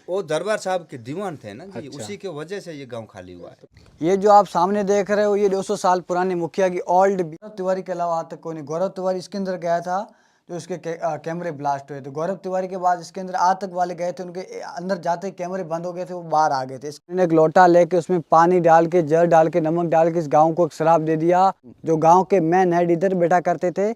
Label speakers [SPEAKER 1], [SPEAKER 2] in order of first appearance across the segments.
[SPEAKER 1] वो दरबार साहब के दीवान थे ना जी। उसी के वजह से ये गांव खाली हुआ है।
[SPEAKER 2] ये जो आप सामने देख रहे हो ये 200 साल पुराने मुखिया की ओल्ड गौरव तिवारी के अलावा आज तक कोई नहीं। गौरव तिवारी इसके अंदर गया था तो उसके कैमरे ब्लास्ट हुए थे। गौरव तिवारी के बाद इसके अंदर आज तक वाले गए थे, उनके अंदर जाते ही कैमरे बंद हो गए थे, वो बाहर आ गए थे। इसने एक लोटा लेके उसमें पानी डाल के, जल डाल के, नमक डाल के इस गाँव को एक शराब दे दिया। जो गाँव के मैन हेड इधर बैठा करते थे,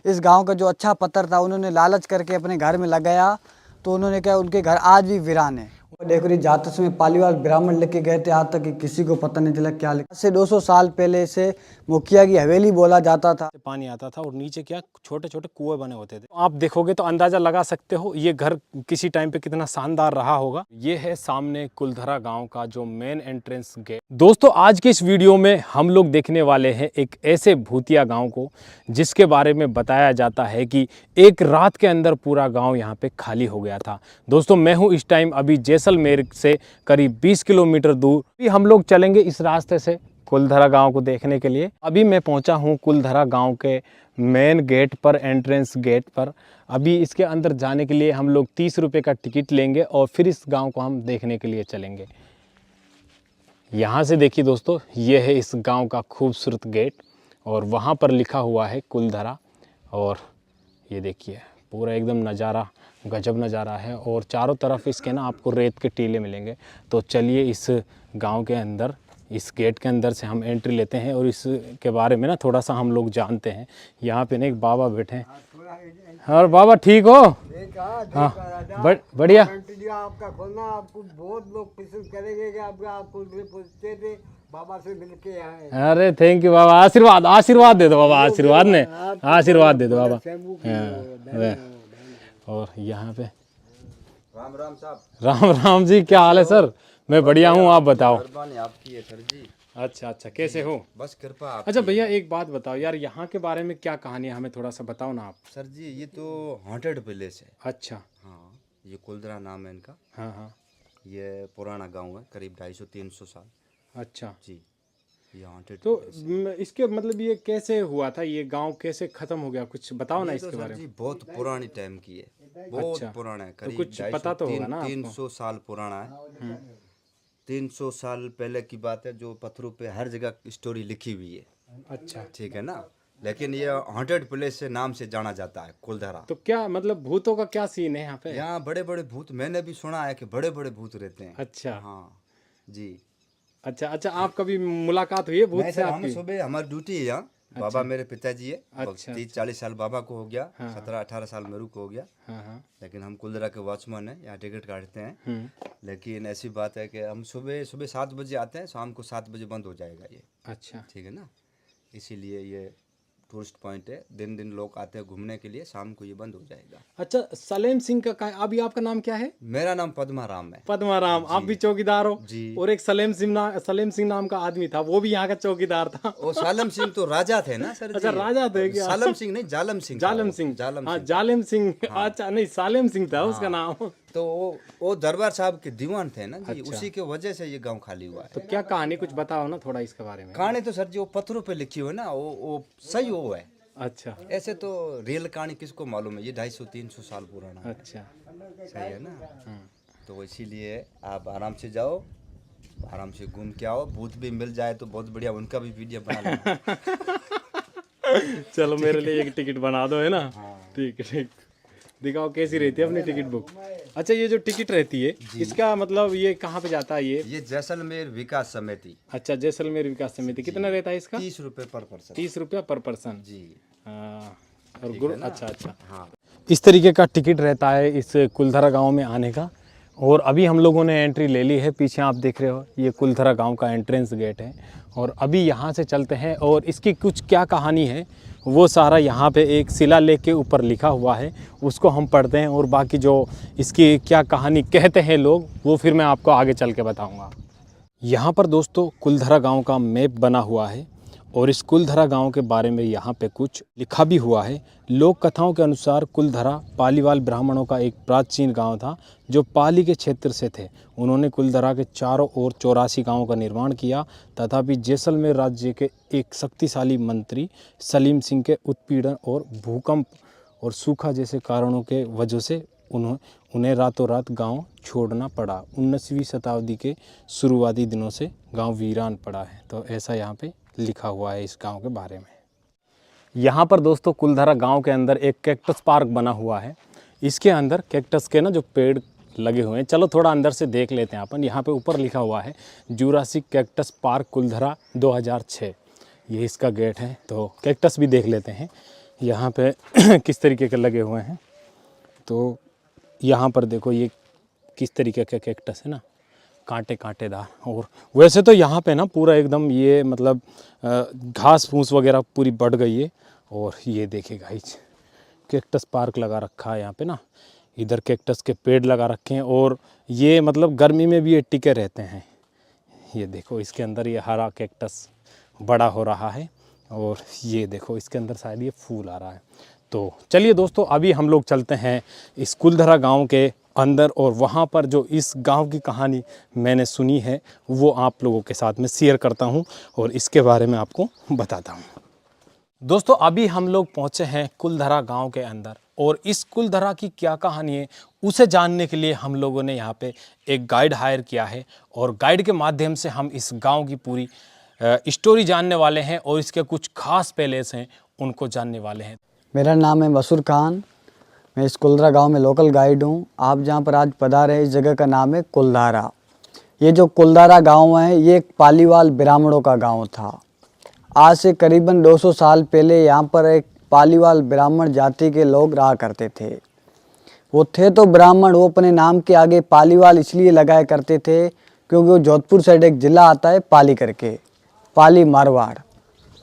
[SPEAKER 2] इस गाँव का जो अच्छा पत्थर था उन्होंने लालच करके अपने घर में लगाया, तो उन्होंने क्या, उनके घर आज भी वीरान है। देखो रही जातस में पालीवाल ब्राह्मण लेके गए थे, आज तक कि किसी को पता नहीं चला क्या लिखा। से 200 साल पहले से मुखिया की हवेली बोला जाता था।
[SPEAKER 3] पानी आता था और नीचे क्या छोटे छोटे कुएं बने होते थे। आप देखोगे तो अंदाजा लगा सकते हो ये घर किसी टाइम पे कितना शानदार रहा होगा। ये है सामने कुलधरा गांव का जो मेन एंट्रेंस गेट। दोस्तों आज के इस वीडियो में हम लोग देखने वाले हैं एक ऐसे भूतिया गांव को जिसके बारे में बताया जाता है कि एक रात के अंदर पूरा गाँव यहाँ पे खाली हो गया था। दोस्तों मैं हूँ इस टाइम अभी जैसलमेर से करीब 20 किलोमीटर दूर। अभी हम लोग चलेंगे इस रास्ते से कुलधरा गांव को देखने के लिए। अभी मैं पहुंचा हूं कुलधरा गांव के मेन गेट पर, एंट्रेंस गेट पर। अभी इसके अंदर जाने के लिए हम लोग 30 रुपये का टिकट लेंगे और फिर इस गांव को हम देखने के लिए चलेंगे। यहां से देखिए दोस्तों, ये है इस गांव का खूबसूरत गेट और वहां पर लिखा हुआ है कुलधरा। और ये देखिए पूरा एकदम नज़ारा, गजब नज़ारा है। और चारों तरफ इसके ना आपको रेत के टीले मिलेंगे। तो चलिए इस गांव के अंदर, इस गेट के अंदर से हम एंट्री लेते हैं और इसके बारे में ना थोड़ा सा हम लोग जानते हैं। यहाँ पे ना एक बाबा बैठे हैं। और बाबा ठीक हो? हाँ बढ़िया।
[SPEAKER 4] आपका खोलना, आपको बहुत लोग पसंद करेंगे कि आपको पूछते थे बाबा से मिलके आए।
[SPEAKER 3] अरे थैंक यू बाबा, आशीर्वाद आशीर्वाद दे दो बाबा, आशीर्वाद ने आशीर्वाद दे दो बाबा। और यहाँ पे
[SPEAKER 1] राम राम साहब।
[SPEAKER 3] राम राम जी, क्या हाल है सर? मैं बढ़िया हूँ, आप बताओ।
[SPEAKER 1] मेहरबानी आपकी है सर जी।
[SPEAKER 3] अच्छा अच्छा, कैसे हो?
[SPEAKER 1] बस कृपा आपकी।
[SPEAKER 3] अच्छा भैया एक बात बताओ यार, यहाँ के बारे में क्या कहानी है, हमें थोड़ा सा बताओ ना आप।
[SPEAKER 1] सर जी ये तो हॉन्टेड विलेज है।
[SPEAKER 3] अच्छा।
[SPEAKER 1] हाँ, ये कुलधरा नाम है इनका।
[SPEAKER 3] हाँ हाँ।
[SPEAKER 1] ये पुराना गांव है, करीब 250-300 साल।
[SPEAKER 3] अच्छा
[SPEAKER 1] जी, ये हॉन्टेड।
[SPEAKER 3] तो इसके मतलब ये कैसे हुआ था, ये गांव कैसे खत्म हो गया, कुछ बताओ ना
[SPEAKER 1] तो
[SPEAKER 3] इसके
[SPEAKER 1] सर
[SPEAKER 3] बारे
[SPEAKER 1] जी
[SPEAKER 3] में।
[SPEAKER 1] बहुत पुरानी टाइम की है, बहुत
[SPEAKER 3] अच्छा,
[SPEAKER 1] पुराना है,
[SPEAKER 3] तो
[SPEAKER 1] करीब
[SPEAKER 3] कुछ पता तो होगा ना आपको।
[SPEAKER 1] 300 साल पुराना है। 300 साल पहले की बात है, जो पत्थरों पे हर जगह स्टोरी लिखी हुई है।
[SPEAKER 3] अच्छा
[SPEAKER 1] ठीक है ना, लेकिन ये हॉन्टेड प्लेस से नाम से जाना जाता है कुलधरा।
[SPEAKER 3] तो क्या मतलब भूतों का क्या सीन है यहाँ पे?
[SPEAKER 1] यहाँ बड़े बड़े भूत, मैंने भी सुना है कि बड़े बड़े भूत रहते हैं।
[SPEAKER 3] अच्छा
[SPEAKER 1] हाँ जी।
[SPEAKER 3] अच्छा अच्छा, आप कभी मुलाकात हुई है भूत
[SPEAKER 1] नहीं
[SPEAKER 3] से
[SPEAKER 1] सर, हम
[SPEAKER 3] आपकी?
[SPEAKER 1] सुबह हमारी ड्यूटी है यहाँ। बाबा मेरे पिताजी है।
[SPEAKER 3] अच्छा,
[SPEAKER 1] 30-40 साल बाबा को हो गया,
[SPEAKER 3] हाँ।
[SPEAKER 1] 17-18 साल मेरू को हो गया।
[SPEAKER 3] हाँ हाँ।
[SPEAKER 1] लेकिन हम कुलधरा के वॉचमैन हैं, यहाँ टिकट काटते हैं। लेकिन ऐसी बात है कि हम सुबह 7 बजे आते हैं, शाम को 7 बजे बंद हो जाएगा ये।
[SPEAKER 3] अच्छा
[SPEAKER 1] ठीक है ना, इसीलिए ये टूरिस्ट पॉइंट है। दिन दिन लोग आते हैं घूमने के लिए, शाम को ये बंद हो जाएगा।
[SPEAKER 3] अच्छा, सलेम सिंह का अभी आपका नाम क्या है?
[SPEAKER 1] मेरा नाम पद्मा राम है।
[SPEAKER 3] पद्मा राम, आप भी चौकीदार हो?
[SPEAKER 1] जी।
[SPEAKER 3] और एक सलेम सिंह नाम का आदमी था, वो भी यहाँ का चौकीदार था।
[SPEAKER 1] वो सालम सिंह तो राजा थे ना सर जी।
[SPEAKER 3] अच्छा राजा थे क्या?
[SPEAKER 1] सालम सिंह नहीं, जालम सिंह था
[SPEAKER 3] जालम
[SPEAKER 1] वो।
[SPEAKER 3] सिंह।
[SPEAKER 1] जालम
[SPEAKER 3] हाँ
[SPEAKER 1] सिंह।
[SPEAKER 3] जालिम सिंह। अच्छा नहीं, सालेम सिंह था उसका नाम।
[SPEAKER 1] तो वो दरबार साहब के दीवान थे ना जी।
[SPEAKER 3] अच्छा।
[SPEAKER 1] उसी के वजह से ये गांव खाली हुआ है।
[SPEAKER 3] तो क्या कहानी कुछ बताओ ना थोड़ा इसके बारे में।
[SPEAKER 1] कहानी तो सर जी वो पत्थरों पे लिखी हुई है ना, वो सही वो है।
[SPEAKER 3] अच्छा
[SPEAKER 1] ऐसे तो रियल कहानी किसको मालूम है, ये 250-300 साल पुराना है।
[SPEAKER 3] अच्छा।
[SPEAKER 1] सही है ना। तो इसीलिए आप आराम से जाओ, आराम से घूम के आओ। भूत भी मिल जाए तो बहुत बढ़िया, उनका भी वीडियो बना लेना।
[SPEAKER 3] चलो मेरे लिए एक टिकट बना दो, है ना? ठीक है ठीक। दिखाओ कैसी रहती है अपनी टिकट बुक। अच्छा ये जो टिकट रहती है इसका मतलब ये कहाँ पे जाता है
[SPEAKER 1] ये जैसलमेर विकास समिति।
[SPEAKER 3] अच्छा जैसलमेर विकास समिति। कितना रहता है इसका?
[SPEAKER 1] 30 रुपये पर पर्सन।
[SPEAKER 3] 30 रुपया पर पर्सन
[SPEAKER 1] जी।
[SPEAKER 3] हाँ। और गुरु अच्छा अच्छा।
[SPEAKER 1] हाँ,
[SPEAKER 3] इस तरीके का टिकट रहता है इस कुलधरा गांव में आने का। और अभी हम लोगों ने एंट्री ले ली है। पीछे आप देख रहे हो ये कुलधरा गांव का एंट्रेंस गेट है। और अभी यहाँ से चलते हैं और इसकी कुछ क्या कहानी है वो सारा यहाँ पे एक शिलालेख के ऊपर लिखा हुआ है, उसको हम पढ़ते हैं। और बाकी जो इसकी क्या कहानी कहते हैं लोग वो फिर मैं आपको आगे चल के बताऊँगा। यहाँ पर दोस्तों कुलधरा गांव का मैप बना हुआ है और इस कुलधरा गांव के बारे में यहाँ पे कुछ लिखा भी हुआ है। लोक कथाओं के अनुसार कुलधरा पालीवाल ब्राह्मणों का एक प्राचीन गांव था जो पाली के क्षेत्र से थे। उन्होंने कुलधरा के चारों ओर 84 गांवों का निर्माण किया। तथापि जैसलमेर राज्य के एक शक्तिशाली मंत्री सलीम सिंह के उत्पीड़न और भूकंप और सूखा जैसे कारणों के वजह से उन्हें रातों रात गांव छोड़ना पड़ा। 19वीं शताब्दी के शुरुआती दिनों से गांव वीरान पड़ा है। तो ऐसा यहाँ पे लिखा हुआ है इस गांव के बारे में। यहाँ पर दोस्तों कुलधरा गांव के अंदर एक कैक्टस पार्क बना हुआ है। इसके अंदर कैक्टस के ना जो पेड़ लगे हुए हैं, चलो थोड़ा अंदर से देख लेते हैं अपन। यहाँ पे ऊपर लिखा हुआ है जुरासिक कैक्टस पार्क कुलधरा 2006, ये इसका गेट है। तो कैक्टस भी देख लेते हैं यहाँ पे किस तरीके के लगे हुए हैं। तो यहाँ पर देखो ये किस तरीके का कैक्टस है ना, कांटे कांटेदार। और वैसे तो यहाँ पे ना पूरा एकदम ये मतलब घास फूस वगैरह पूरी बढ़ गई है। और ये देखिए गाइस कैक्टस पार्क लगा रखा है यहाँ पे ना, इधर कैक्टस के पेड़ लगा रखे हैं। और ये मतलब गर्मी में भी ये टिके रहते हैं। ये देखो इसके अंदर ये हरा कैक्टस बड़ा हो रहा है। और ये देखो इसके अंदर शायद ये फूल आ रहा है। तो चलिए दोस्तों अभी हम लोग चलते हैं इस कुलधरा गांव के अंदर, और वहाँ पर जो इस गांव की कहानी मैंने सुनी है वो आप लोगों के साथ में शेयर करता हूँ और इसके बारे में आपको बताता हूँ। दोस्तों अभी हम लोग पहुँचे हैं कुलधरा गांव के अंदर, और इस कुलधरा की क्या कहानी है उसे जानने के लिए हम लोगों ने यहाँ पे एक गाइड हायर किया है। और गाइड के माध्यम से हम इस गांव की पूरी स्टोरी जानने वाले हैं और इसके कुछ खास पैलेस हैं उनको जानने वाले हैं।
[SPEAKER 2] मेरा नाम है मसूर खान, मैं इस कुलधरा गांव में लोकल गाइड हूं। आप जहां पर आज पधारे हैं इस जगह का नाम है कुलधारा। ये जो कुलधारा गांव है ये एक पालीवाल ब्राह्मणों का गांव था। आज से करीबन 200 साल पहले यहाँ पर एक पालीवाल ब्राह्मण जाति के लोग रहा करते थे। वो थे तो ब्राह्मण, वो अपने नाम के आगे पालीवाल इसलिए लगाया करते थे क्योंकि वो जोधपुर साइड एक ज़िला आता है पाली करके, पाली मारवाड़।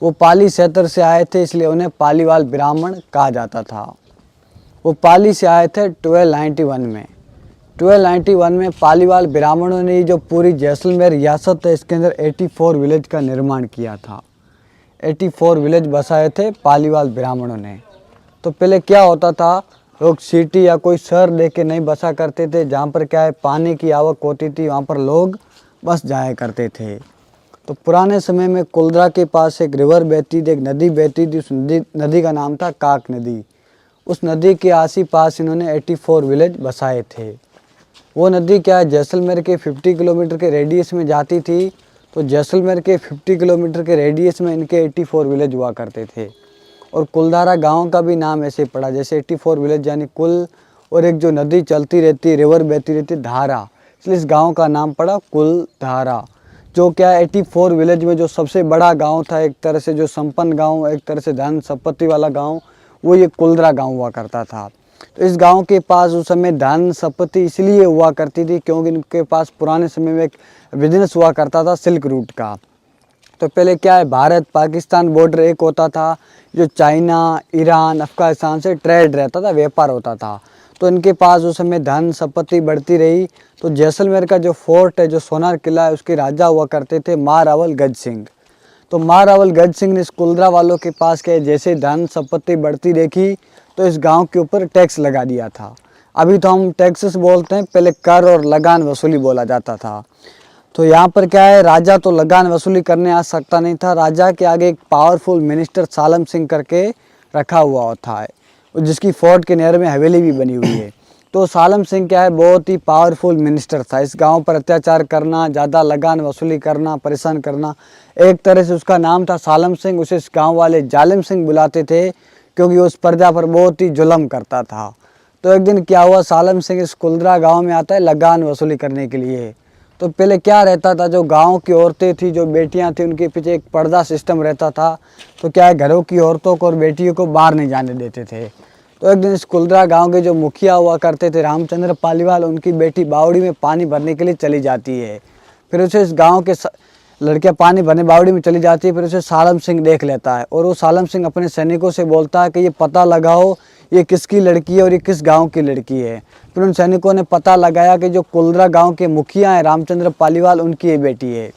[SPEAKER 2] वो पाली क्षेत्र से आए थे इसलिए उन्हें पालीवाल ब्राह्मण कहा जाता था। वो पाली से आए थे 1291 में। 1291 में पालीवाल ब्राह्मणों ने जो पूरी जैसलमेर रियासत है इसके अंदर 84 विलेज का निर्माण किया था। 84 विलेज बसाए थे पालीवाल ब्राह्मणों ने। तो पहले क्या होता था, लोग सिटी या कोई शहर देख के नहीं बसा करते थे। जहाँ पर क्या है पानी की आवक होती थी वहाँ पर लोग बस जाया करते थे। तो पुराने समय में कुलधरा के पास एक रिवर बहती थी, एक नदी बहती थी। उस नदी का नाम था काक नदी। उस नदी के आस पास इन्होंने 84 विलेज बसाए थे। वो नदी क्या है जैसलमेर के 50 किलोमीटर के रेडियस में जाती थी। तो जैसलमेर के 50 किलोमीटर के रेडियस में इनके 84 विलेज हुआ करते थे। और कुलधारा गांव का भी नाम ऐसे पड़ा, जैसे 84 विलेज यानी कुल, और एक जो नदी चलती रहती रिवर बहती रहती धारा, इसलिए इस गांव का नाम पड़ा कुलधारा। जो क्या 84 विलेज में जो सबसे बड़ा गांव था, एक तरह से जो संपन्न गांव, एक तरह से धन संपत्ति वाला गांव, वो ये कुलधरा गांव हुआ करता था। तो इस गांव के पास उस समय धन संपत्ति इसलिए हुआ करती थी क्योंकि इनके पास पुराने समय में एक बिजनेस हुआ करता था सिल्क रूट का। तो पहले क्या है भारत पाकिस्तान बॉर्डर एक होता था, जो चाइना ईरान अफगानिस्तान से ट्रेड रहता था, व्यापार होता था। तो इनके पास उस समय धन संपत्ति बढ़ती रही। तो जैसलमेर का जो फोर्ट है, जो सोनार किला है, उसके राजा हुआ करते थे महारावल गज सिंह। तो महारावल गज सिंह ने इस कुलधरा वालों के पास क्या जैसे धन संपत्ति बढ़ती देखी तो इस गांव के ऊपर टैक्स लगा दिया था। अभी तो हम टैक्सेस बोलते हैं, पहले कर और लगान वसूली बोला जाता था। तो यहाँ पर क्या है राजा तो लगान वसूली करने आ सकता नहीं था। राजा के आगे एक पावरफुल मिनिस्टर सालम सिंह करके रखा हुआ होता है, जिसकी फोर्ट के नियर में हवेली भी बनी हुई है। तो सालम सिंह क्या है बहुत ही पावरफुल मिनिस्टर था। इस गांव पर अत्याचार करना, ज़्यादा लगान वसूली करना, परेशान करना, एक तरह से उसका नाम था सालम सिंह। उसे इस गांव वाले जालिम सिंह बुलाते थे क्योंकि उस प्रजा पर बहुत ही जुल्म करता था। तो एक दिन क्या हुआ, सालम सिंह इस कुलधरा गांव में आता है लगान वसूली करने के लिए। तो पहले क्या रहता था, जो गांव की औरतें थी, जो बेटियां थी, उनके पीछे एक पर्दा सिस्टम रहता था। तो क्या है घरों की औरतों को और बेटियों को बाहर नहीं जाने देते थे। तो एक दिन इस कुलधरा गांव के जो मुखिया हुआ करते थे रामचंद्र पालीवाल, उनकी बेटी बावड़ी में पानी भरने के लिए चली जाती है। फिर उसे इस गाँव के लड़कियां पानी भरने बावड़ी में चली जाती है। फिर उसे सालम सिंह देख लेता है और वो सालम सिंह अपने सैनिकों से बोलता है कि ये पता लगाओ ये किसकी लड़की है और ये किस गांव की लड़की है। फिर उन सैनिकों ने पता लगाया कि जो कुलधरा गांव के मुखिया हैं रामचंद्र पालीवाल, उनकी ये बेटी है।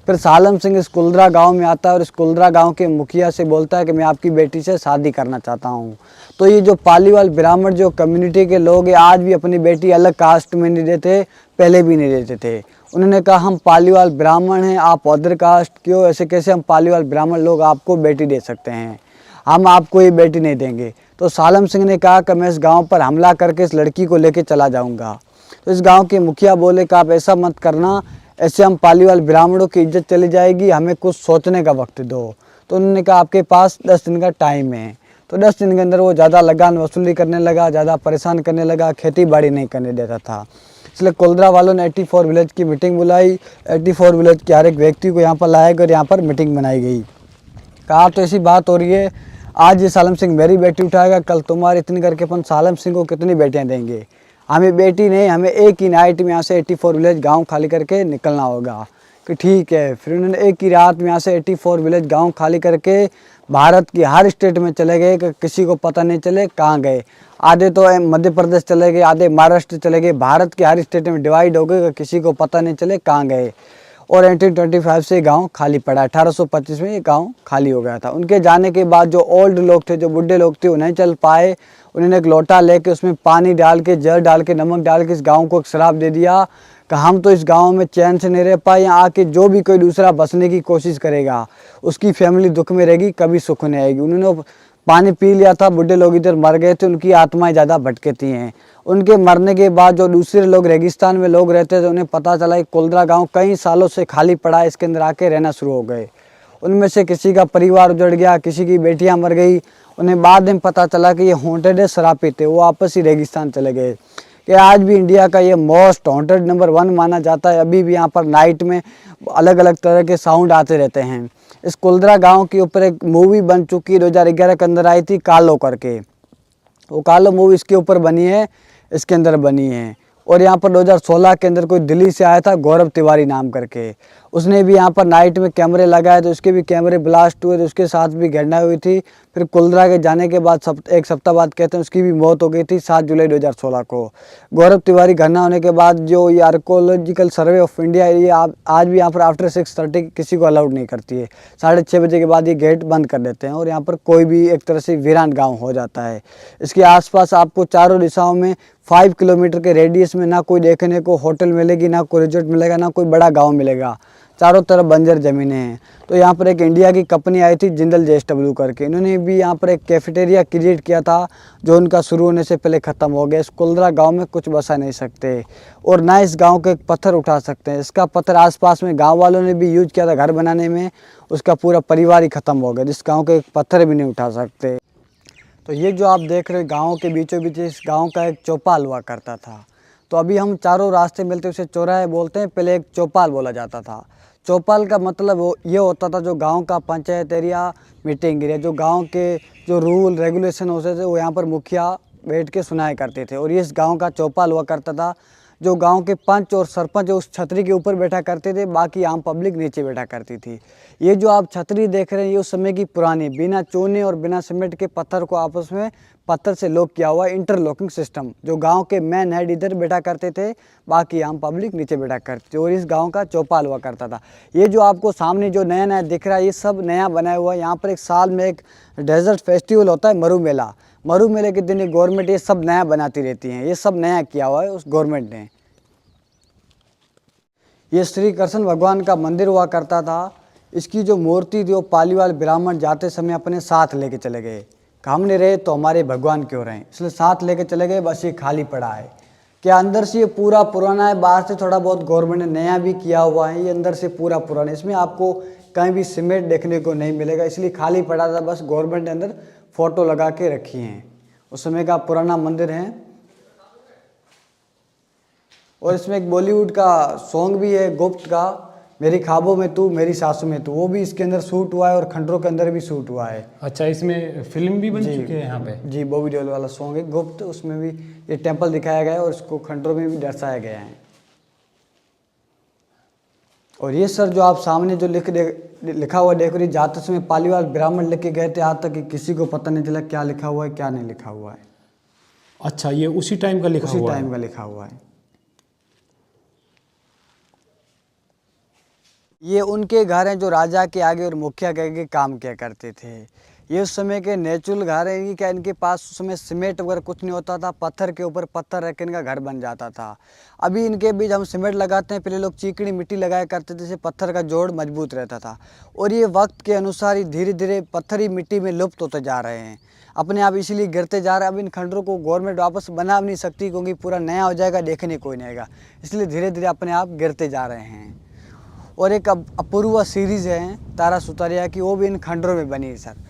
[SPEAKER 2] फिर सालम सिंह इस कुलधरा गांव में आता है और इस कुलधरा गांव के मुखिया से बोलता है कि मैं आपकी बेटी से शादी करना चाहता हूँ। तो ये जो पालीवाल ब्राह्मण जो कम्युनिटी के लोग हैं आज भी अपनी बेटी अलग कास्ट में नहीं देते, पहले भी नहीं देते थे। उन्होंने कहा हम पालीवाल ब्राह्मण हैं, आप अदर कास्ट क्यों, ऐसे कैसे हम पालीवाल ब्राह्मण लोग आपको बेटी दे सकते हैं, हम आपको ये बेटी नहीं देंगे। तो सालम सिंह ने कहा कि मैं इस गांव पर हमला करके इस लड़की को लेके चला जाऊंगा। तो इस गांव के मुखिया बोले कि आप ऐसा मत करना, ऐसे हम पालीवाल ब्राह्मणों की इज्जत चली जाएगी, हमें कुछ सोचने का वक्त दो। तो उन्होंने कहा आपके पास 10 दिन का टाइम है। तो 10 दिन के अंदर वो ज़्यादा लगान वसूली करने लगा, ज़्यादा परेशान करने लगा, खेती बाड़ी नहीं करने देता था। इसलिए कुलधरा वालों ने 84 विलेज की मीटिंग बुलाई। 84 विलेज के हर एक व्यक्ति को यहाँ पर लाया गया और यहाँ पर मीटिंग बनाई गई। कहा तो ऐसी बात हो रही है, आज ये सालम सिंह मेरी बेटी उठाएगा, कल तुम्हारी, इतनी करके अपन सालम सिंह को कितनी बेटियाँ देंगे। हमें बेटी नहीं, हमें एक ही नाइट में यहाँ से 84 विलेज गाँव खाली करके निकलना होगा। कि ठीक है। फिर उन्होंने एक ही रात में यहाँ से 84 विलेज गांव खाली करके भारत की हर स्टेट में चले गए कि किसी को पता नहीं चले कहाँ गए। आधे तो मध्य प्रदेश चले गए, आधे महाराष्ट्र चले गए, भारत के हर स्टेट में डिवाइड हो गए कि किसी को पता नहीं चले कहाँ गए। और 1925 से गांव खाली पड़ा। 1825 में ये गांव खाली हो गया था। उनके जाने के बाद जो ओल्ड लोग थे, जो बुढ़े लोग थे, वो नहीं चल पाए। उन्होंने एक लोटा लेके उसमें पानी डाल के, जल डाल के, नमक डाल के इस गाँव को एक श्राप दे दिया कि हम तो इस गांव में चैन से नहीं रह पाए, यहाँ आके जो भी कोई दूसरा बसने की कोशिश करेगा उसकी फैमिली दुख में रहेगी, कभी सुख नहीं आएगी। उन्होंने पानी पी लिया था, बुढ़े लोग इधर मर गए थे, उनकी आत्माएं ज़्यादा भटकती हैं। उनके मरने के बाद जो दूसरे लोग रेगिस्तान में लोग रहते थे, उन्हें पता चला कि कुलधरा गाँव कई सालों से खाली पड़ा है, इसके अंदर आके रहना शुरू हो गए। उनमें से किसी का परिवार उजड़ गया, किसी की बेटियाँ मर गई। उन्हें बाद में पता चला कि ये हॉन्टेड है, श्रापित है। वो वापस ही रेगिस्तान चले गए। कि आज भी इंडिया का ये मोस्ट हॉन्टेड नंबर 1 माना जाता है। अभी भी यहाँ पर नाइट में अलग अलग तरह के साउंड आते रहते हैं। इस कुलधरा गांव के ऊपर एक मूवी बन चुकी है, 2011 के अंदर आई थी, कालो करके। वो कालो मूवी इसके ऊपर बनी है, इसके अंदर बनी है। और यहाँ पर 2016 के अंदर कोई दिल्ली से आया था, गौरव तिवारी नाम करके, उसने भी यहाँ पर नाइट में कैमरे लगाए तो उसके भी कैमरे ब्लास्ट हुए, तो उसके साथ भी घटना हुई थी। फिर कुलधरा के जाने के बाद एक सप्ताह बाद कहते हैं उसकी भी मौत हो गई थी, 7 जुलाई 2016 को। गौरव तिवारी घटना होने के बाद जो ये आर्कोलॉजिकल सर्वे ऑफ इंडिया, ये आज भी यहाँ पर आफ्टर 6:30 किसी को अलाउड नहीं करती है। 6:30 बजे के बाद ये गेट बंद कर देते हैं और यहाँ पर कोई भी एक तरह से वीरान गाँव हो जाता है। इसके आसपास आपको चारों दिशाओं में 5 किलोमीटर के रेडियस में ना कोई देखने को होटल मिलेगी, ना कोई रिजॉर्ट मिलेगा, ना कोई बड़ा गांव मिलेगा। चारों तरफ बंजर ज़मीनें हैं। तो यहाँ पर एक इंडिया की कंपनी आई थी, जिंदल JSW करके, इन्होंने भी यहाँ पर एक कैफेटेरिया क्रिएट किया था, जो उनका शुरू होने से पहले ख़त्म हो गया। इस कुलधरा गांव में कुछ बसा नहीं सकते और ना इस गांव के पत्थर उठा सकते हैं। इसका पत्थर आसपास में गांव वालों ने भी यूज किया था घर बनाने में, उसका पूरा परिवार ही ख़त्म हो गया, जिस गाँव के पत्थर भी नहीं उठा सकते। तो ये जो आप देख रहे हो गाँव के बीचों बीच, इस गाँव का एक चौपाल हुआ करता था। तो अभी हम चारों रास्ते मिलते उसे चौराहे बोलते हैं, पहले एक चौपाल बोला जाता था। चौपाल का मतलब ये होता था जो गांव का पंचायत एरिया, मीटिंग एरिया, जो गांव के जो रूल रेगुलेशन होते थे वो यहाँ पर मुखिया बैठ के सुनाया करते थे। और ये इस गांव का चौपाल हुआ करता था। जो गांव के पंच और सरपंच उस छतरी के ऊपर बैठा करते थे, बाकी आम पब्लिक नीचे बैठा करती थी। ये जो आप छतरी देख रहे हैं, ये उस समय की पुरानी, बिना चूने और बिना सीमेंट के पत्थर को आपस में पत्थर से लॉक किया हुआ इंटरलॉकिंग सिस्टम। जो गांव के मैन हेड इधर बैठा करते थे, बाकी आम पब्लिक नीचे बैठा करती थी। और इस गांव का चौपाल हुआ करता था। ये जो आपको सामने जो नया नया दिख रहा है, ये सब नया बनाया हुआ है। यहाँ पर एक साल में एक डेजर्ट फेस्टिवल होता है, मरु मेला। मरु मेले के दिन गवर्नमेंट ये सब नया बनाती रहती है। ये सब नया किया हुआ है उस गवर्नमेंट ने। ये श्री कृष्ण भगवान का मंदिर हुआ करता था। इसकी जो मूर्ति थी वो पालीवाल ब्राह्मण जाते समय अपने साथ लेके चले गए। हम नहीं रहे तो हमारे भगवान क्यों रहे, इसलिए साथ लेके चले गए। बस ये खाली पड़ा है। क्या अंदर से ये पूरा पुराना है, बाहर से थोड़ा बहुत गवर्नमेंट ने नया भी किया हुआ है। ये अंदर से पूरा पुराना है, इसमें आपको कहीं भी सीमेंट देखने को नहीं मिलेगा, इसलिए खाली पड़ा था। बस गवर्नमेंट ने अंदर फोटो लगा के रखी हैं। उस समय का पुराना मंदिर है। और इसमें एक बॉलीवुड का सॉन्ग भी है, गुप्त का, मेरी ख्वाबों में तू, मेरी सांसों में तू, वो भी इसके अंदर शूट हुआ है और खंडरों के अंदर भी शूट हुआ है।
[SPEAKER 3] अच्छा, इसमें फिल्म भी बन चुकी है यहाँ पे?
[SPEAKER 2] जी, बॉबी देओल वाला सॉन्ग है गुप्त, उसमें भी ये टेम्पल दिखाया गया है और इसको खंडरों में भी दर्शाया गया है। और ये सर जो आप सामने जो लिखा हुआ देख रही, जाते समय पालीवाल ब्राह्मण लिख के गए थे, आज तक कि किसी को पता नहीं चला क्या लिखा हुआ है क्या नहीं लिखा हुआ है।
[SPEAKER 3] अच्छा, ये उसी टाइम का लिखा हुआ है?
[SPEAKER 2] उसी टाइम का लिखा हुआ है। ये उनके घर हैं जो राजा के आगे और मुखिया के आगे काम किया करते थे। ये उस समय के नेचुरल घर है, क्या इनके पास उस समय सीमेंट वगैरह कुछ नहीं होता था, पत्थर के ऊपर पत्थर रख के इनका घर बन जाता था। अभी इनके बीच हम सीमेंट लगाते हैं, पहले लोग चीकनी मिट्टी लगाया करते थे, जिससे पत्थर का जोड़ मजबूत रहता था। और ये वक्त के अनुसार ही धीरे धीरे पत्थरी मिट्टी में लुप्त होते जा रहे हैं, अपने आप इसीलिए गिरते जा रहे हैं। अब इन खंडरों को गवर्नमेंट वापस बना भी नहीं सकती, क्योंकि पूरा नया हो जाएगा, देखने कोई नहीं आएगा, इसलिए धीरे धीरे अपने आप गिरते जा रहे हैं। और एक अपूर्वा सीरीज़ है तारा सुतारिया की, वो भी इन खंडरों में बनी है सर।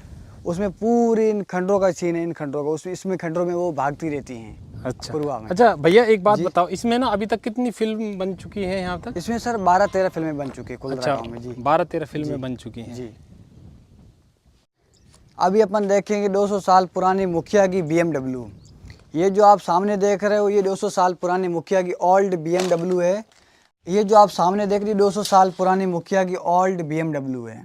[SPEAKER 2] उसमें पूरी इन खंडरों का सीन है, इन खंडरों का, उसमें इसमें खंडरों में वो भागती रहती हैं।
[SPEAKER 3] अच्छा
[SPEAKER 2] अपूर्वा में।
[SPEAKER 3] अच्छा भैया एक बात बताओ, इसमें ना अभी तक कितनी फिल्म बन चुकी है यहाँ तक?
[SPEAKER 2] इसमें सर 12-13 फिल्में बन चुकी है कुलधरा गाँव में जी।
[SPEAKER 3] 12-13 फिल्में बन चुकी हैं
[SPEAKER 2] जी। अभी अपन देखेंगे 200 साल पुरानी मुखिया की BMW। ये जो आप सामने देख रहे हो, ये 200 साल पुरानी मुखिया की ओल्ड BMW है। ये जो आप सामने देख रहे हो 200 साल पुरानी मुखिया की ओल्ड BMW है।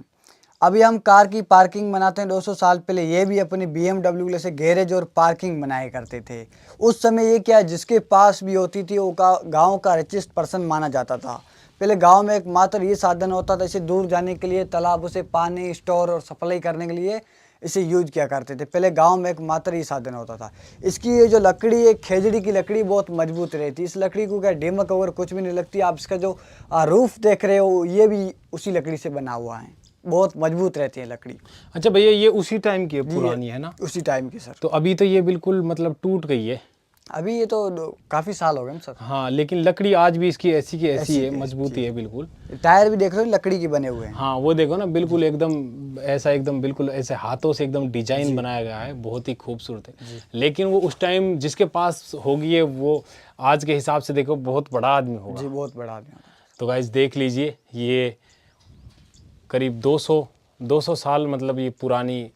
[SPEAKER 2] अभी हम कार की पार्किंग बनाते हैं, 200 साल पहले ये भी अपनी BMW जैसे गैरेज और पार्किंग बनाया करते थे। उस समय ये क्या, जिसके पास भी होती थी वो गाँव का रिचेस्ट पर्सन माना जाता था। पहले गांव में एक मात्र ये साधन होता था, इसे दूर जाने के लिए तालाबों से पानी स्टोर और सप्लाई करने के लिए इसे यूज किया करते थे। पहले गांव में एक मात्र ये साधन होता था। इसकी ये जो लकड़ी है, खेजड़ी की लकड़ी, बहुत मजबूत रहती है। इस लकड़ी को क्या दीमक वगैरह कुछ भी नहीं लगती। आप इसका जो रूफ देख रहे हो, ये भी उसी लकड़ी से बना हुआ है, बहुत मजबूत रहती है लकड़ी।
[SPEAKER 3] अच्छा भैया ये उसी टाइम की है, पुरानी है ना?
[SPEAKER 2] उसी टाइम की सर।
[SPEAKER 3] तो अभी तो ये बिल्कुल मतलब टूट गई है।
[SPEAKER 2] अभी ये तो काफ़ी साल हो गए सर।
[SPEAKER 3] हाँ लेकिन लकड़ी आज भी इसकी ऐसी की ऐसी है, मजबूती है बिल्कुल।
[SPEAKER 2] टायर भी देख रहे हो लकड़ी के बने हुए हैं।
[SPEAKER 3] हाँ वो देखो ना, बिल्कुल एकदम ऐसा, एकदम बिल्कुल ऐसे हाथों से एकदम डिजाइन बनाया गया है, बहुत ही खूबसूरत है। लेकिन वो उस टाइम जिसके पास होगी है, वो आज के हिसाब से देखो बहुत बड़ा आदमी होगा
[SPEAKER 2] जी, बहुत बड़ा आदमी होगा।
[SPEAKER 3] तो गाइस देख लीजिए, ये करीब 200 साल मतलब ये पुरानी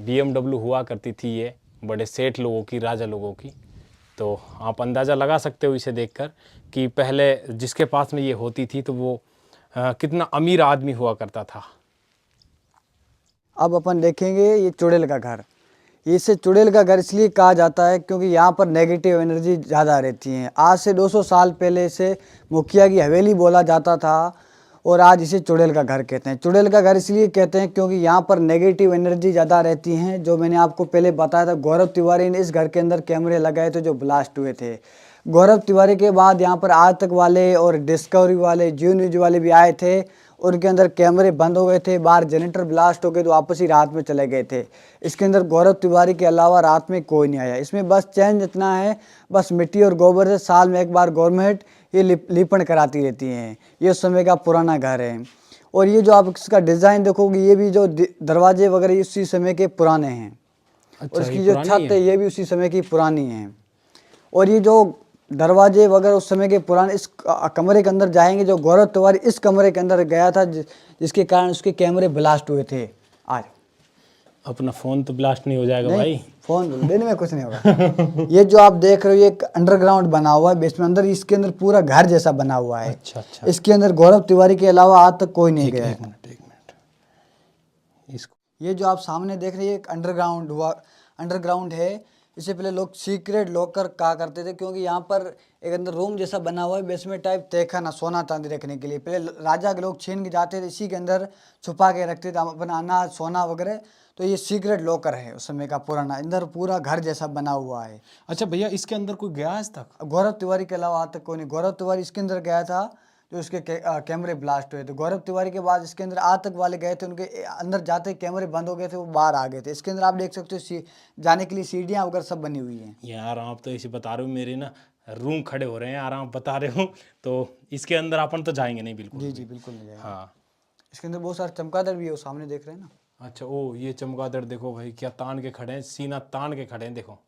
[SPEAKER 3] BMW हुआ करती थी, ये बड़े सेठ लोगों की, राजा लोगों की। तो आप अंदाज़ा लगा सकते हो इसे देखकर कि पहले जिसके पास में ये होती थी तो वो कितना अमीर आदमी हुआ करता था।
[SPEAKER 2] अब अपन देखेंगे ये चुड़ैल का घर। इसे चुड़ैल का घर इसलिए कहा जाता है क्योंकि यहाँ पर नेगेटिव एनर्जी ज़्यादा रहती है। आज से 200 साल पहले इसे मुखिया की हवेली बोला जाता था और आज इसे चुड़ैल का घर कहते हैं। चुड़ैल का घर इसलिए कहते हैं क्योंकि यहाँ पर नेगेटिव एनर्जी ज़्यादा रहती हैं। जो मैंने आपको पहले बताया था, गौरव तिवारी ने इस घर के अंदर कैमरे लगाए थे जो ब्लास्ट हुए थे। गौरव तिवारी के बाद यहाँ पर आज तक वाले और डिस्कवरी वाले, जियो न्यूज वाले भी आए थे, उनके अंदर कैमरे बंद हो गए थे, बाहर जनरेटर ब्लास्ट हो गए तो वापस ही रात में चले गए थे। इसके अंदर गौरव तिवारी के अलावा रात में कोई नहीं आया। इसमें बस चेंज इतना है, बस मिट्टी और गोबर से साल में एक बार गवर्नमेंट ये लिपण कराती रहती हैं। ये उस समय का पुराना घर है। और ये जो आप इसका डिज़ाइन देखोगे, ये भी जो दरवाजे वगैरह उसी समय के पुराने हैं।
[SPEAKER 3] अच्छा,
[SPEAKER 2] और इसकी जो छत है ये भी उसी समय की पुरानी है। और ये जो दरवाजे वगैरह उस समय के पुराने, इस कमरे के अंदर जाएंगे, जो गौरव तिवारी इस कमरे के अंदर गया था जिसके कारण उसके कैमरे ब्लास्ट हुए थे। आज
[SPEAKER 3] अपना फ़ोन तो ब्लास्ट नहीं हो जाएगा भाई?
[SPEAKER 2] फोन दिन में कुछ नहीं होगा। ये जो आप देख रहे हो, ये एक अंडरग्राउंड बना हुआ है बेसमेंट, अंदर इसके अंदर पूरा घर जैसा बना हुआ है।
[SPEAKER 3] अच्छा अच्छा।
[SPEAKER 2] इसके अंदर गौरव तिवारी के अलावा आज तक कोई नहीं गया है।
[SPEAKER 3] एक मिनट इसको,
[SPEAKER 2] ये जो आप सामने देख रहे हैं, एक अंडरग्राउंड है। इससे पहले लोग सीक्रेट लॉकर कहा करते थे, क्योंकि यहाँ पर एक अंदर रूम जैसा बना हुआ है बेसमेंट टाइप, तहखाना, सोना चांदी रखने के लिए। पहले राजा के लोग छीन के जाते थे, इसी के अंदर छुपा के रखते थे अपना अनाज, सोना वगैरह। तो ये सीक्रेट लॉकर है उस समय का पुराना, अंदर पूरा घर जैसा बना हुआ है।
[SPEAKER 3] अच्छा भैया इसके अंदर कोई गया आज तक?
[SPEAKER 2] गौरव तिवारी के अलावा आज तक कोई नहीं। गौरव तिवारी इसके अंदर गया था जो उसके कैमरे ब्लास्ट हुए थे। गौरव तिवारी के बाद इसके अंदर आज तक वाले गए थे, उनके अंदर जाते ही कैमरे बंद हो गए थे, वो बाहर आ गए थे। इसके अंदर आप देख सकते हो जाने के लिए सीढ़ियाँ वगैरह सब बनी हुई हैं।
[SPEAKER 3] यार आप तो इसे बता रहे हो, मेरे ना रूम खड़े हो रहे हैं यार, आप बता रहे हो तो इसके अंदर अपन तो जाएंगे नहीं बिल्कुल?
[SPEAKER 2] जी जी बिल्कुल नहीं जाएगा।
[SPEAKER 3] हाँ
[SPEAKER 2] इसके अंदर बहुत सारे चमगादड़ भी है, वो सामने देख रहे हैं ना।
[SPEAKER 3] अच्छा, ओ ये चमगादड़ देखो भाई, क्या तान के खड़े हैं, सीना तान के खड़े हैं, देखो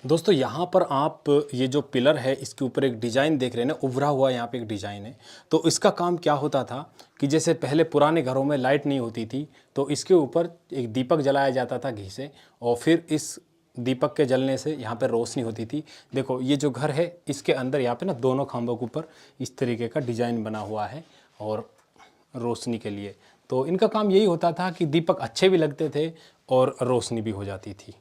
[SPEAKER 3] दोस्तों। यहाँ पर आप ये जो पिलर है इसके ऊपर एक डिज़ाइन देख रहे हैं ना, उभरा हुआ यहाँ पे एक डिज़ाइन है। तो इसका काम क्या होता था कि जैसे पहले पुराने घरों में लाइट नहीं होती थी, तो इसके ऊपर एक दीपक जलाया जाता था घी से, और फिर इस दीपक के जलने से यहाँ पे रोशनी होती थी। देखो ये जो घर है इसके अंदर यहाँ पे ना दोनों खंभों के ऊपर इस तरीके का डिज़ाइन बना हुआ है और रोशनी के लिए। तो इनका काम यही होता था कि दीपक अच्छे भी लगते थे और रोशनी भी हो जाती थी।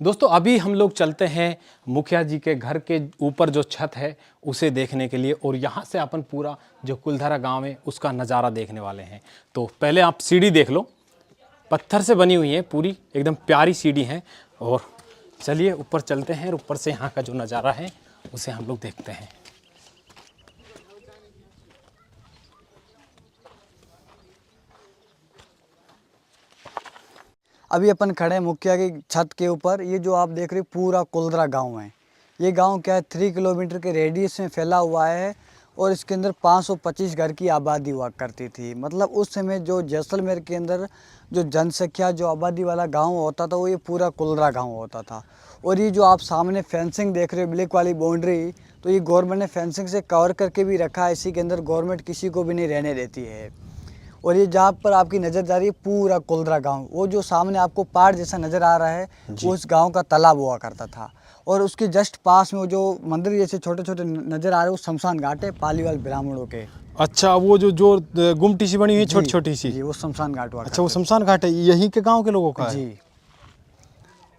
[SPEAKER 3] दोस्तों अभी हम लोग चलते हैं मुखिया जी के घर के ऊपर जो छत है उसे देखने के लिए, और यहाँ से अपन पूरा जो कुलधरा गांव है उसका नज़ारा देखने वाले हैं। तो पहले आप सीढ़ी देख लो, पत्थर से बनी हुई है पूरी, एकदम प्यारी सीढ़ी है। और चलिए ऊपर चलते हैं और ऊपर से यहाँ का जो नज़ारा है उसे हम लोग देखते हैं।
[SPEAKER 2] अभी अपन खड़े हैं मुखिया की छत के ऊपर। ये जो आप देख रहे हो पूरा कुलधरा गांव है। ये गांव क्या है 3 किलोमीटर के रेडियस में फैला हुआ है और इसके अंदर 525 घर की आबादी हुआ करती थी। मतलब उस समय जो जैसलमेर के अंदर जो जनसंख्या जो आबादी वाला गांव होता था वो ये पूरा कुलधरा गांव होता था। और ये जो आप सामने फेंसिंग देख रहे हो ब्लैक वाली बाउंड्री, तो ये गवर्नमेंट ने फेंसिंग से कवर करके भी रखा है। इसी के अंदर गवर्नमेंट किसी को भी नहीं रहने देती है। और ये जहाँ पर आपकी नज़र जा रही है पूरा कुलधरा गांव, वो जो सामने आपको पहाड़ जैसा नज़र आ रहा है वो उस गांव का तालाब हुआ करता था। और उसके जस्ट पास में वो जो मंदिर जैसे छोटे छोटे नज़र आ रहे हैं वो शमशान घाट है पालीवाल ब्राह्मणों के।
[SPEAKER 3] अच्छा, वो जो गुमटी सी बनी हुई है छोटी छोटी सी,
[SPEAKER 2] जी वो शमशान घाट हुआ।
[SPEAKER 3] अच्छा वो शमशान घाट है, यहीं के गांव के लोगों का है?
[SPEAKER 2] जी।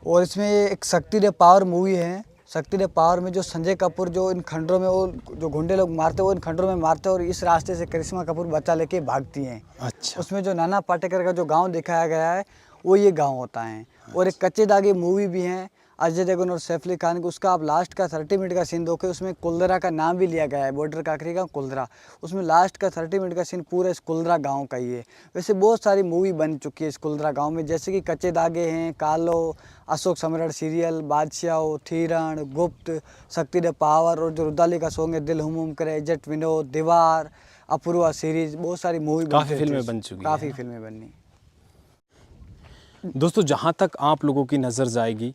[SPEAKER 2] और इसमें एक शक्ति डे पावर मूवी है। शक्ति डे पावर में जो संजय कपूर जो इन खंडरों में वो जो गुंडे लोग मारते हैं वो इन खंडरों में मारते हैं और इस रास्ते से करिश्मा कपूर बच्चा लेके भागती हैं।
[SPEAKER 3] अच्छा,
[SPEAKER 2] उसमें जो नाना पाटेकर का जो गांव दिखाया गया है वो ये गांव होता है। और एक कच्चे दागे मूवी भी है अजय देवगन और सैफ अली खान की, उसका आप लास्ट का 30 मिनट का सीन देखो, उसमें कुलधरा का नाम भी लिया गया है, बॉर्डर काकरी का कुलधरा। उसमें लास्ट का 30 मिनट का सीन पूरा इस कुलधरा गांव का ही है। वैसे बहुत सारी मूवी बन चुकी है इस कुलधरा गांव में, जैसे कि कच्चे दागे हैं, कालो, अशोक सम्राट सीरियल, बादशाह, थीरण, गुप्त, शक्ति डे पावर, और जो रुदाली का सॉन्ग है दिल हुम करे, जट विनोद, दीवार, अपूर्वा सीरीज, बहुत सारी मूवी
[SPEAKER 3] काफ़ी फिल्में बन चुकी हैं।
[SPEAKER 2] काफ़ी फिल्में बनी।
[SPEAKER 3] दोस्तों जहाँ तक आप लोगों की नज़र जाएगी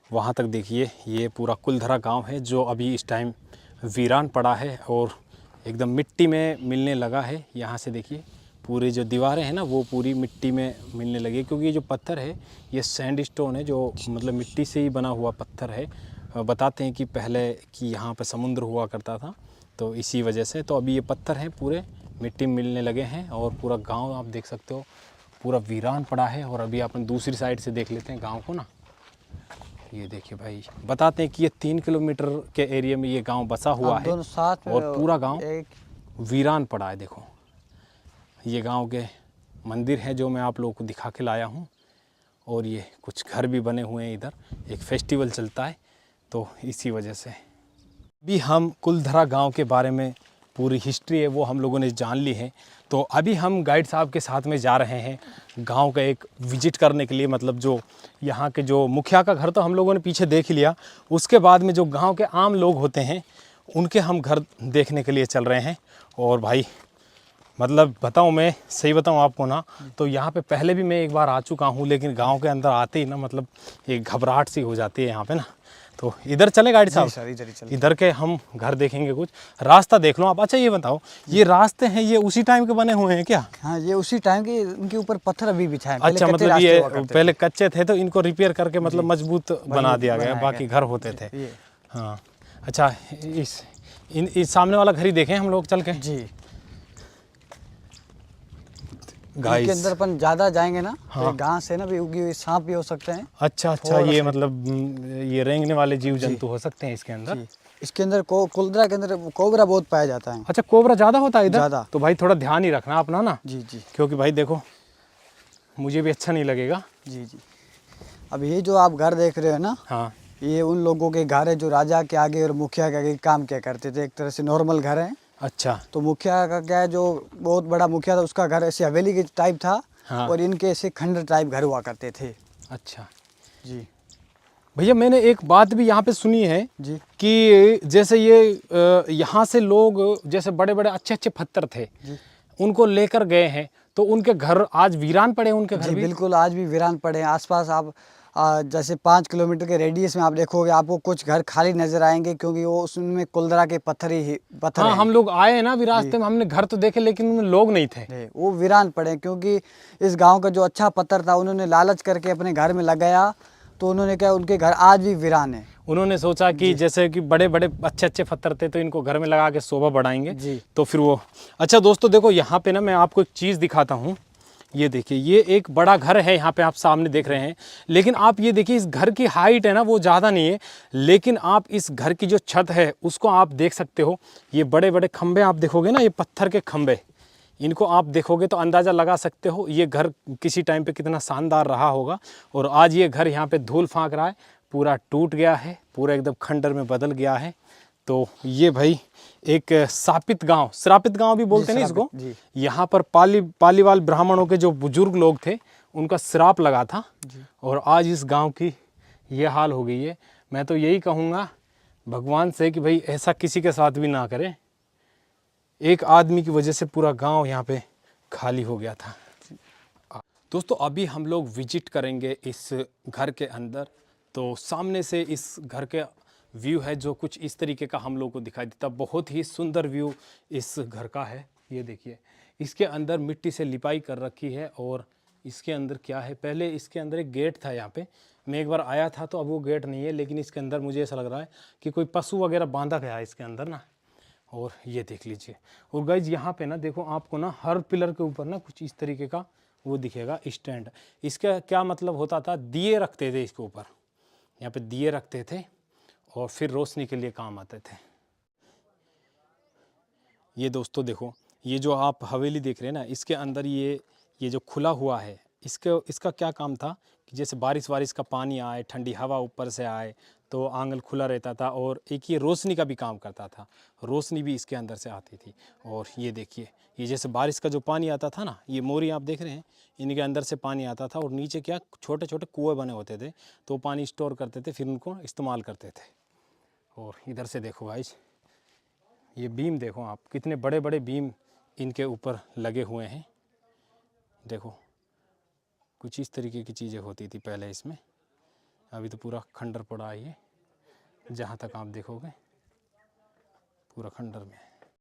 [SPEAKER 3] वहाँ तक देखिए ये पूरा कुलधरा गांव है जो अभी इस टाइम वीरान पड़ा है और एकदम मिट्टी में मिलने लगा है। यहाँ से देखिए पूरी जो दीवारें हैं ना वो पूरी मिट्टी में मिलने लगी, क्योंकि ये जो पत्थर है ये सैंड स्टोन है, जो मतलब मिट्टी से ही बना हुआ पत्थर है। बताते हैं कि पहले कि यहाँ पर समुद्र हुआ करता था, तो इसी वजह से तो अभी ये पत्थर हैं पूरे मिट्टी में मिलने लगे हैं और पूरा गाँव आप देख सकते हो पूरा वीरान पड़ा है। और अभी अपन दूसरी साइड से देख लेते हैं गाँव को ना। ये देखिए भाई, बताते हैं कि ये 3 किलोमीटर के एरिया में ये गांव बसा हुआ है
[SPEAKER 2] साथ में
[SPEAKER 3] और पूरा गांव
[SPEAKER 2] एक
[SPEAKER 3] वीरान पड़ा है। देखो ये गांव के मंदिर है जो मैं आप लोगों को दिखा के लाया हूं, और ये कुछ घर भी बने हुए हैं। इधर एक फेस्टिवल चलता है तो इसी वजह से भी हम कुलधरा गांव के बारे में पूरी हिस्ट्री है वो हम लोगों ने जान ली है। तो अभी हम गाइड साहब के साथ में जा रहे हैं गांव का एक विजिट करने के लिए। मतलब जो यहाँ के जो मुखिया का घर तो हम लोगों ने पीछे देख लिया, उसके बाद में जो गांव के आम लोग होते हैं उनके हम घर देखने के लिए चल रहे हैं। और भाई मतलब बताऊँ, मैं सही बताऊँ आपको ना, तो यहाँ पे पहले भी मैं एक बार आ चुका हूँ, लेकिन गाँव के अंदर आते ही ना मतलब एक घबराहट सी हो जाती है यहाँ पे ना। तो इधर चले गाइड साहब, इधर के हम घर देखेंगे, कुछ रास्ता देख लो आप। अच्छा ये बताओ, ये रास्ते हैं ये उसी टाइम के बने हुए हैं क्या?
[SPEAKER 2] हाँ ये उसी टाइम के, इनके ऊपर पत्थर अभी बिछाए हैं।
[SPEAKER 3] अच्छा, मतलब ये पहले कच्चे थे तो इनको रिपेयर करके मतलब मजबूत बना दिया गया, बाकी घर होते थे। हाँ अच्छा, इस सामने वाला घर ही देखें हम लोग चल के
[SPEAKER 2] जी।
[SPEAKER 3] गाइस
[SPEAKER 2] के अंदर अपन ज्यादा जाएंगे ना तो घास से ना भी उगी हुई सांप भी हो सकते हैं।
[SPEAKER 3] अच्छा अच्छा, ये मतलब ये रेंगने वाले जीव जंतु हो सकते हैं इसके अंदर।
[SPEAKER 2] इसके अंदर कुलधरा के अंदर कोबरा बहुत पाया जाता है।
[SPEAKER 3] अच्छा, कोबरा ज्यादा होता है इधर?
[SPEAKER 2] ज्यादा।
[SPEAKER 3] तो भाई थोड़ा ध्यान ही रखना अपना ना।
[SPEAKER 2] जी जी।
[SPEAKER 3] क्योंकि भाई देखो मुझे भी अच्छा नहीं लगेगा।
[SPEAKER 2] जी जी। अब ये जो आप घर देख रहे हो ना,
[SPEAKER 3] हाँ,
[SPEAKER 2] ये उन लोगों के घर है जो राजा के आगे और मुखिया के आगे काम किया करते थे। एक तरह से नॉर्मल घर है।
[SPEAKER 3] अच्छा,
[SPEAKER 2] तो मुखिया का क्या है, जो बहुत बड़ा मुखिया था उसका घर ऐसे हवेली के टाइप था।
[SPEAKER 3] हाँ।
[SPEAKER 2] और इनके ऐसे खंडर टाइप घर हुआ करते थे।
[SPEAKER 3] अच्छा
[SPEAKER 2] जी
[SPEAKER 3] भैया, मैंने एक बात भी यहाँ पे सुनी है
[SPEAKER 2] जी
[SPEAKER 3] कि जैसे ये यहाँ से लोग जैसे बड़े बड़े अच्छे अच्छे पत्थर थे उनको लेकर गए हैं, तो उनके घर आज वीरान पड़े हैं। उनके घर
[SPEAKER 2] जी
[SPEAKER 3] भी
[SPEAKER 2] बिल्कुल आज भी वीरान पड़े हैं। आसपास आप जैसे 5 किलोमीटर के रेडियस में आप देखोगे आपको कुछ घर खाली नजर आएंगे, क्योंकि वो उसमें कुलधरा के पत्थर
[SPEAKER 3] हाँ,
[SPEAKER 2] हैं।
[SPEAKER 3] हम लोग आए ना भी रास्ते में, हमने घर तो देखे लेकिन उनमें लोग नहीं थे।
[SPEAKER 2] वो वीरान पड़े हैं, क्योंकि इस गांव का जो अच्छा पत्थर था उन्होंने लालच करके अपने घर में लगाया, तो उन्होंने क्या उनके घर आज भी वीरान है।
[SPEAKER 3] उन्होंने सोचा कि जैसे कि बड़े बड़े अच्छे अच्छे पत्थर थे तो इनको घर में लगा के शोभा बढ़ाएंगे।
[SPEAKER 2] जी।
[SPEAKER 3] तो फिर वो अच्छा दोस्तों देखो यहाँ पे ना मैं आपको एक चीज़ दिखाता हूँ। ये देखिए, ये एक बड़ा घर है यहाँ पे आप सामने देख रहे हैं, लेकिन आप ये देखिए इस घर की हाइट है ना वो ज़्यादा नहीं है, लेकिन आप इस घर की जो छत है उसको आप देख सकते हो। ये बड़े बड़े खंबे आप देखोगे ना, ये पत्थर के खंबे, इनको आप देखोगे तो अंदाज़ा लगा सकते हो ये घर किसी टाइम पे कितना शानदार रहा होगा। और आज ये घर यहाँ पे धूल फाँक रहा है, पूरा टूट गया है, पूरा एकदम खंडर में बदल गया है। तो ये भाई एक श्रापित गांव भी बोलते हैं ना इसको। यहाँ पर पालीवाल ब्राह्मणों के जो बुजुर्ग लोग थे उनका श्राप लगा था, और आज इस गांव की ये हाल हो गई है। मैं तो यही कहूँगा भगवान से कि भाई ऐसा किसी के साथ भी ना करें। एक आदमी की वजह से पूरा गांव यहाँ पे खाली हो गया था। दोस्तों अभी हम लोग विजिट करेंगे इस घर के अंदर। तो सामने से इस घर के व्यू है जो कुछ इस तरीके का हम लोग को दिखाई देता। बहुत ही सुंदर व्यू इस घर का है। ये देखिए, इसके अंदर मिट्टी से लिपाई कर रखी है, और इसके अंदर क्या है, पहले इसके अंदर एक गेट था। यहाँ पे मैं एक बार आया था तो अब वो गेट नहीं है, लेकिन इसके अंदर मुझे ऐसा लग रहा है कि कोई पशु वगैरह बांधा गया है इसके अंदर ना। और ये देख लीजिए। और गाइज यहाँ पे ना देखो, आपको ना हर पिलर के ऊपर ना कुछ इस तरीके का वो दिखेगा स्टैंड। इसका क्या मतलब होता था, दिए रखते थे इसके ऊपर, यहाँ पे दिए रखते थे और फिर रोशनी के लिए काम आते थे। ये दोस्तों देखो, ये जो आप हवेली देख रहे हैं ना, इसके अंदर ये जो खुला हुआ है, इसका क्या काम था कि जैसे बारिश का पानी आए, ठंडी हवा ऊपर से आए तो आंगन खुला रहता था, और एक ये रोशनी का भी काम करता था। रोशनी भी इसके अंदर से आती थी। और ये देखिए, ये जैसे बारिश का जो पानी आता था ना, ये मोरी आप देख रहे हैं, इनके अंदर से पानी आता था, और नीचे क्या छोटे छोटे कुएँ बने होते थे, तो पानी स्टोर करते थे, फिर उनको इस्तेमाल करते थे। और इधर से देखो गाइस, ये बीम देखो आप, कितने बड़े बड़े बीम इनके ऊपर लगे हुए हैं। देखो कुछ इस तरीके की चीज़ें होती थी पहले इसमें। अभी तो पूरा खंडर पड़ा है, ये जहाँ तक आप देखोगे पूरा खंडर में है।